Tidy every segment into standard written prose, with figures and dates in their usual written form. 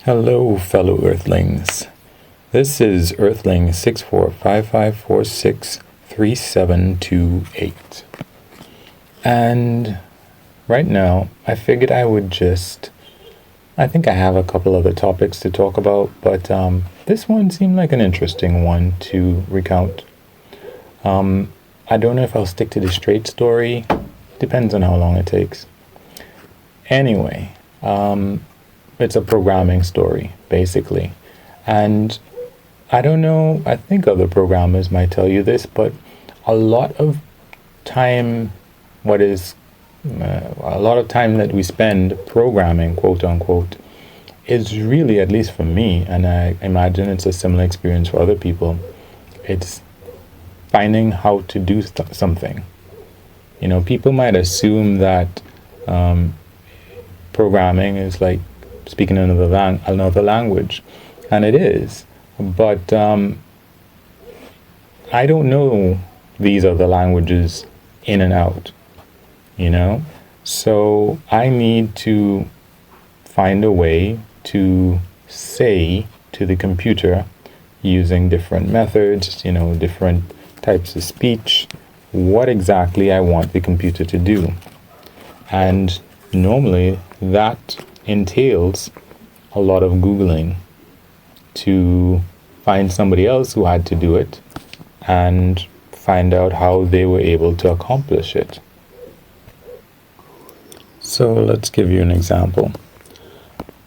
Hello, fellow Earthlings. This is Earthling 6455463728. And right now, I figured I think I have a couple other topics to talk about, but this one seemed like an interesting one to recount. I don't know if I'll stick to the straight story. Depends on how long it takes. Anyway, it's a programming story, basically. And I don't know, I think other programmers might tell you this, but a lot of time, a lot of time that we spend programming, quote unquote, is really, at least for me, and I imagine it's a similar experience for other people, it's finding how to do something. You know, people might assume that programming is like speaking another language, and it is, but I don't know these other languages in and out, so I need to find a way to say to the computer using different methods, different types of speech, what exactly I want the computer to do. And normally that entails a lot of Googling to find somebody else who had to do it and find out how they were able to accomplish it. So let's give you an example.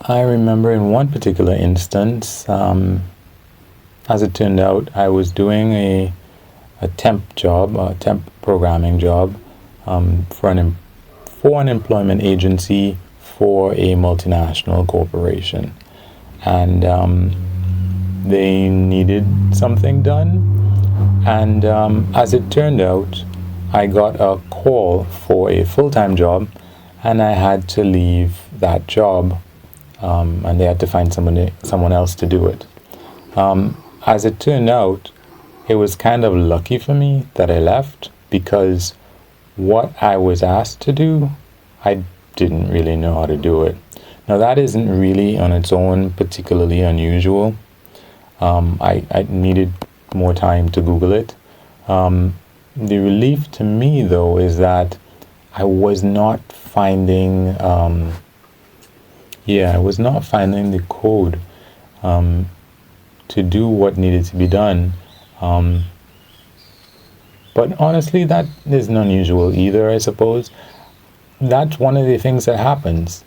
I remember in one particular instance, as it turned out, I was doing a temp programming job for an employment agency for a multinational corporation, and they needed something done, and as it turned out, I got a call for a full-time job, and I had to leave that job, and they had to find someone else to do it. As it turned out, it was kind of lucky for me that I left, because what I was asked to do, I didn't really know how to do it. Now, that isn't really on its own particularly unusual. I needed more time to Google it. The relief to me, though, is that I was not finding the code to do what needed to be done. But honestly, that isn't unusual either, I suppose. That's one of the things that happens.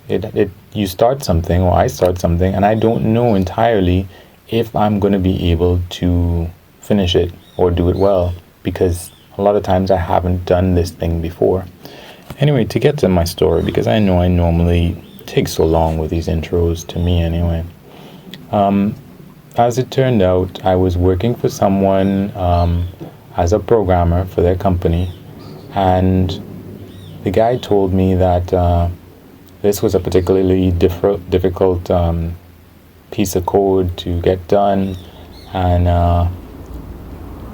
You start something, or I start something, and I don't know entirely if I'm going to be able to finish it or do it well, because a lot of times I haven't done this thing before. Anyway, to get to my story, because I know I normally take so long with these intros, to me anyway. As it turned out, I was working for someone as a programmer for their company, and the guy told me that this was a particularly difficult piece of code to get done, and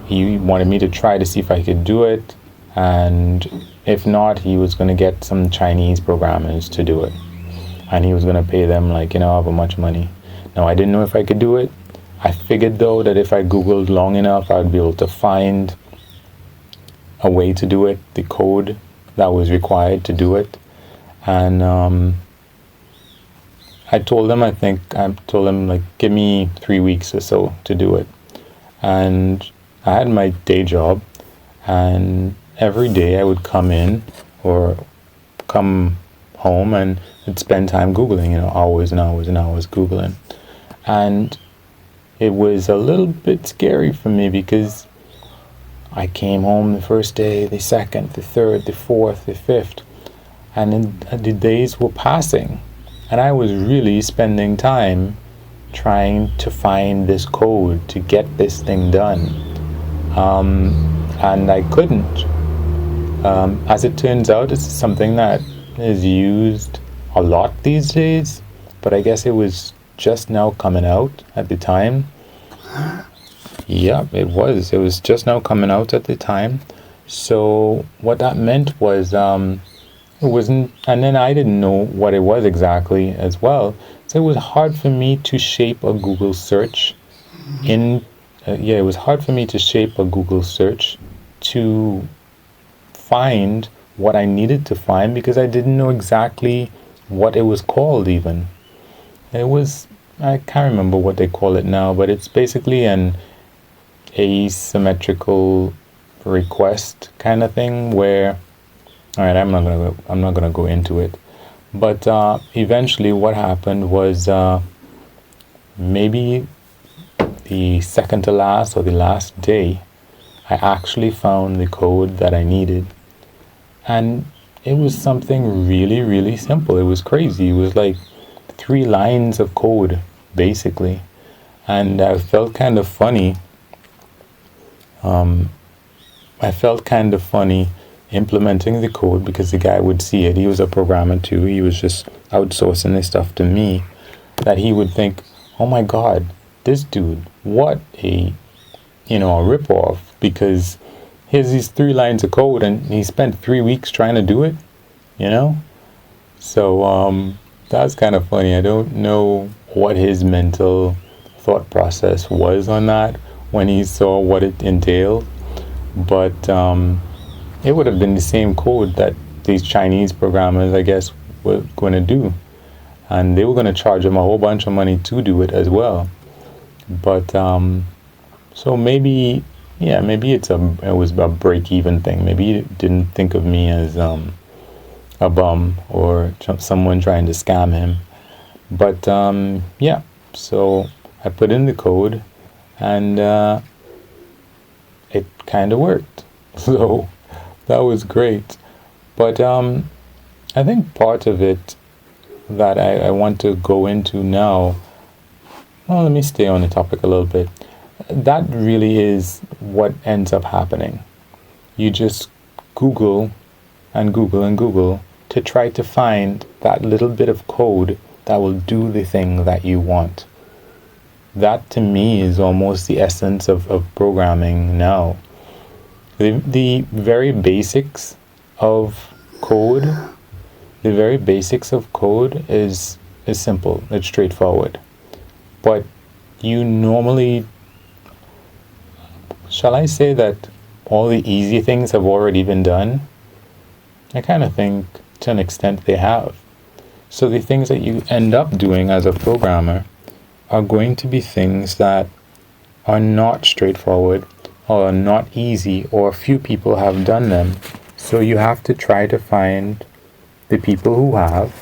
he wanted me to try to see if I could do it, and if not, he was going to get some Chinese programmers to do it, and he was going to pay them however much money. Now, I didn't know if I could do it. I figured, though, that if I Googled long enough, I'd be able to find a way to do it, the code that was required to do it. And I told him, give me 3 weeks or so to do it. And I had my day job, and every day I would come in or come home and would spend time Googling, hours and hours and hours Googling. And it was a little bit scary for me, because I came home the first day, the second, the third, the fourth, the fifth, and then the days were passing, and I was really spending time trying to find this code to get this thing done, and I couldn't. As it turns out, it's something that is used a lot these days, but I guess it was just now coming out at the time. Yeah, it was just now coming out at the time. So what that meant was it wasn't, and then I didn't know what it was exactly as well. So it was hard for me to shape a Google search in, yeah, it was hard for me to shape a Google search to find what I needed to find because I didn't know exactly what it was called even. It was, I can't remember what they call it now, but it's basically an asymmetrical request kind of thing where, all right, I'm not gonna go into it, but eventually what happened was maybe the second to last or the last day, I actually found the code that I needed, and it was something really, really simple. It was crazy. It was like 3 lines of code basically, and I felt kind of funny. I felt kind of funny implementing the code because the guy would see it. He was a programmer too. He was just outsourcing this stuff to me. That he would think, "Oh my God, this dude, what a ripoff!" Because here's these 3 lines of code, and he spent 3 weeks trying to do it. So that's kind of funny. I don't know what his mental thought process was on that when he saw what it entailed. But it would have been the same code that these Chinese programmers, I guess, were going to do. And they were going to charge him a whole bunch of money to do it as well. But so maybe it was a break-even thing. Maybe he didn't think of me as a bum or someone trying to scam him. But yeah, so I put in the code, and it kind of worked. So that was great. But I think part of it that I want to go into now, well, let me stay on the topic a little bit. That really is what ends up happening. You just Google and Google and Google to try to find that little bit of code that will do the thing that you want. That to me is almost the essence of programming now. The very basics of code, is simple, it's straightforward. But you normally, shall I say that all the easy things have already been done? I kind of think to an extent they have. So the things that you end up doing as a programmer are going to be things that are not straightforward or not easy, or few people have done them. So you have to try to find the people who have,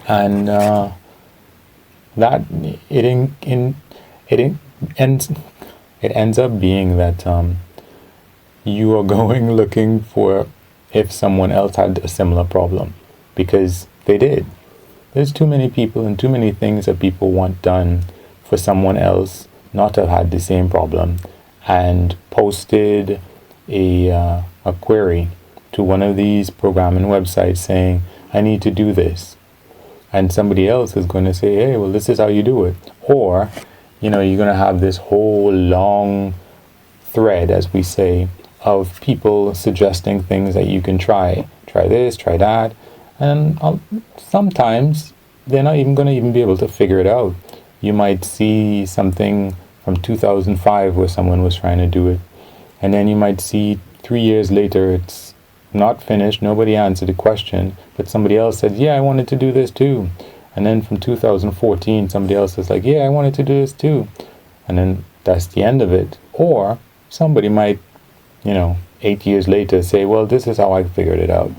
and that it ends up being that you are going looking for if someone else had a similar problem, because they did. There's too many people and too many things that people want done for someone else not to have had the same problem, and posted a query to one of these programming websites saying, I need to do this. And somebody else is going to say, hey, well, this is how you do it. Or, you're going to have this whole long thread, as we say, of people suggesting things that you can try. Try this, try that. And sometimes they're not even going to be able to figure it out. You might see something from 2005 where someone was trying to do it, and then you might see 3 years later it's not finished, nobody answered the question, but somebody else said, yeah, I wanted to do this too. And then from 2014 somebody else is like, yeah, I wanted to do this too. And then that's the end of it. Or somebody might 8 years later say, well, this is how I figured it out.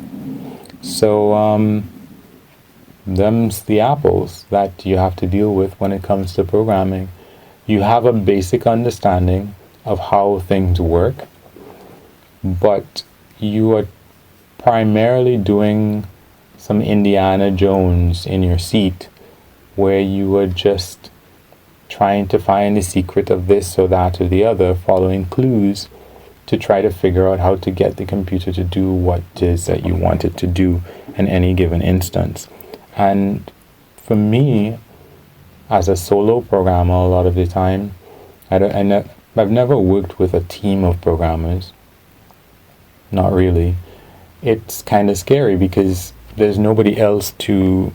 So them's the apples that you have to deal with when it comes to programming. You have a basic understanding of how things work, but you are primarily doing some Indiana Jones in your seat, where you are just trying to find the secret of this or that or the other, following clues to try to figure out how to get the computer to do what it is that you want it to do in any given instance. And for me, as a solo programmer, a lot of the time, I've never worked with a team of programmers. Not really. it's kind of scary because there's nobody else to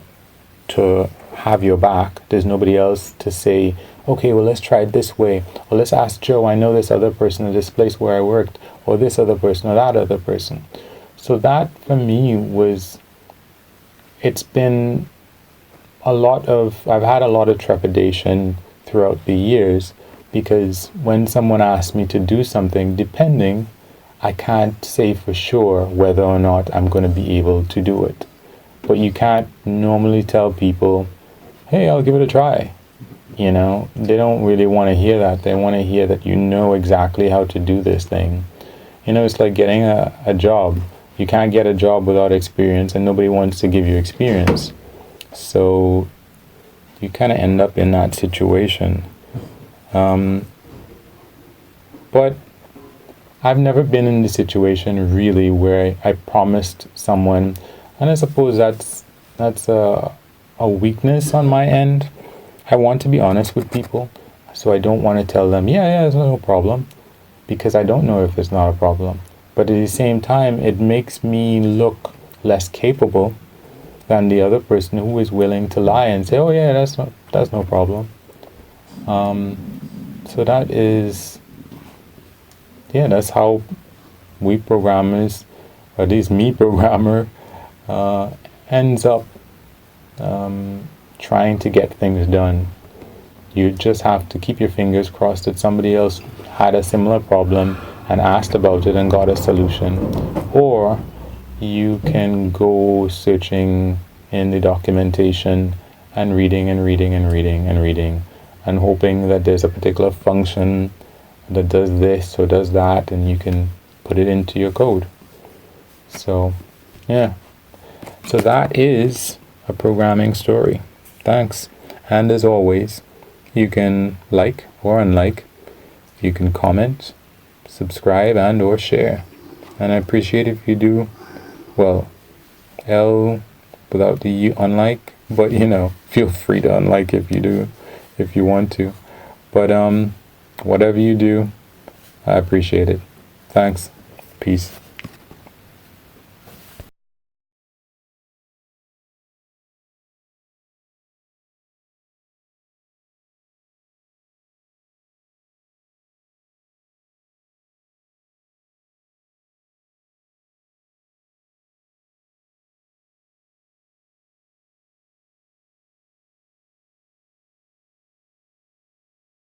have your back. There's nobody else to say, okay, well, let's try it this way. Or let's ask Joe, I know this other person at this place where I worked, or this other person, or that other person. So that, for me, it's been I've had a lot of trepidation throughout the years, because when someone asks me to do something, I can't say for sure whether or not I'm going to be able to do it. But you can't normally tell people, hey, I'll give it a try. They don't really want to hear that. They want to hear that you know exactly how to do this thing. It's like getting a job. You can't get a job without experience, and nobody wants to give you experience. So you kind of end up in that situation. But I've never been in the situation really where I promised someone, and I suppose that's a weakness on my end. I want to be honest with people, so I don't want to tell them, yeah, there's no problem, because I don't know if it's not a problem. But at the same time, it makes me look less capable than the other person who is willing to lie and say, oh yeah, that's no problem. So that's how we programmers, or at least me programmer, ends up trying to get things done. You just have to keep your fingers crossed that somebody else had a similar problem and asked about it and got a solution. Or you can go searching in the documentation and reading and hoping that there's a particular function that does this or does that, and you can put it into your code. So, yeah. So that is a programming story. Thanks. And as always, you can like or unlike, you can comment, subscribe, and or share. And I appreciate if you do, well, L without the U, unlike, but feel free to unlike if you do, if you want to. But whatever you do, I appreciate it. Thanks. Peace.